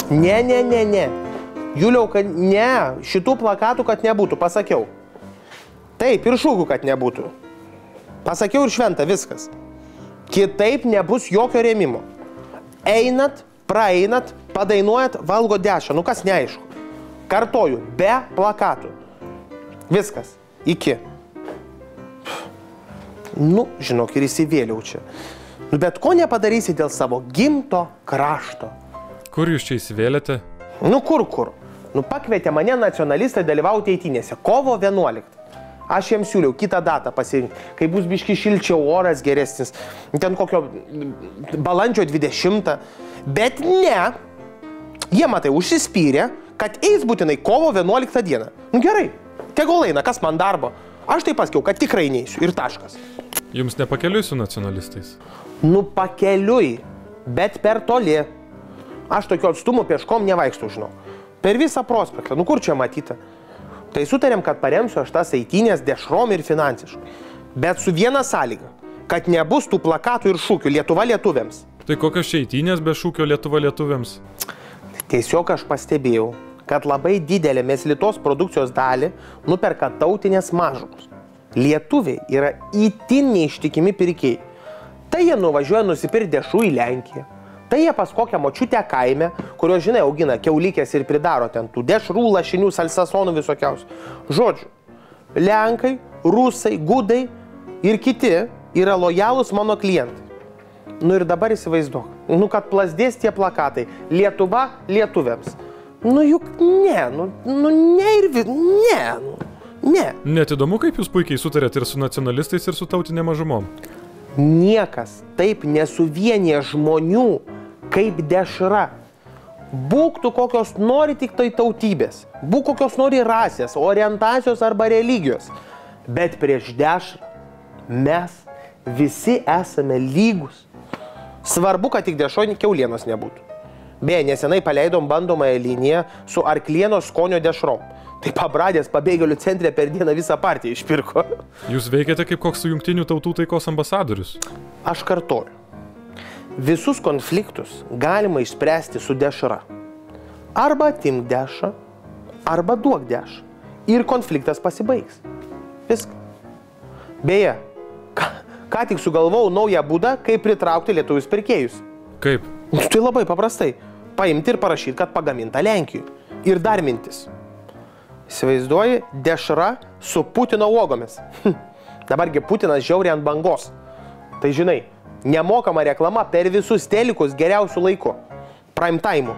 Ne. Juliau, kad ne, šitų plakatų, kad nebūtų, pasakiau. Taip, ir šūkių, kad nebūtų. Pasakiau ir šventa, viskas. Kitaip nebus jokio rėmimo. Einat, praeinat, padainuojat, valgo dešą. Nu kas neaišku. Kartoju, be plakatų. Viskas. Iki. Nu, žinok, ir įsivėliau čia. Nu, bet ko nepadarysi dėl savo gimto krašto. Kur jūs čia įsivėlėte? Nu, kur? Nu, pakvietė mane nacionalistai dalyvauti eitynėse. Kovo 11. Aš jiems siūliau kitą datą pasirinkti, kai bus biški šilčiau, oras geresnis. Ten kokio balandžio 20. Bet ne. Jie, matai, užsispyrė, kad eis būtinai kovo 11 dieną. Nu, gerai. Tegul eina, kas man darbo. Aš tai pasakiau, kad tikrai neisiu ir taškas. Jums nepakeliui su nacionalistais? Nu, pakeliui, bet per toli. Aš tokio atstumo pieškom nevaikštų, žinau. Per visą prospektą. Nu, kur čia matyta? Tai sutarėm, kad paremsiu aš tas eitynės dešrom ir finansiškai. Bet su viena sąlyga, kad nebus tų plakatų ir šūkių Lietuva lietuviams. Tai kokios čia eitynės be šūkio Lietuva lietuviams? Tiesiog aš pastebėjau, kad labai didelę meslitos produkcijos dalį nuperka tautinės mažumos. Lietuviai yra itin neištikimi pirkėjai. Tai jie nuvažiuoja nusipirkti dešrų į Lenkiją. Tai jie pas kokią močiutę kaime, kurios, žinai, augina kiaulikės ir pridaro ten tų dešrų, lašinių, salsasonų visokiausių. Žodžiu, Lenkai, Rusai, Gudai ir kiti yra lojalūs mano klientai. Nu ir dabar įsivaizduok, nu kad plasdės tie plakatai Lietuva lietuviams. Nu juk ne, ne. Net įdomu, kaip jūs puikiai sutarėt ir su nacionalistais, ir su tautinė mažumom. Niekas taip nesuvienyje žmonių kaip dešra. Būk tu kokios nori tik tai tautybės, būk kokios nori rasės, orientacijos arba religijos. Bet prieš dešrą mes visi esame lygus. Svarbu, kad tik dešroj kiaulienos nebūtų. Beje, nesenai paleidom bandomąją liniją su arklieno skonio dešrom. Tai pabradės pabėgėlių centre per dieną visą partiją išpirko. Jūs veikiate kaip koks Jungtinių tautų taikos ambasadorius? Aš kartoju. Visus konfliktus galima išspręsti su dešra. Arba atimk dešrą, arba duok dešrą. Ir konfliktas pasibaigs. Viskas. Beje, ką tik sugalvojau naują būdą, kaip pritraukti lietuvius pirkėjus. Kaip? Tai labai paprastai. Paimti ir parašyti, kad pagaminta Lenkijoje. Ir dar mintis. Įsivaizduoji, dešra su Putino uogomis. Dabargi Putinas žiauriai ant bangos. Tai žinai, nemokama reklama per visus telikus geriausių laikų. Prime time.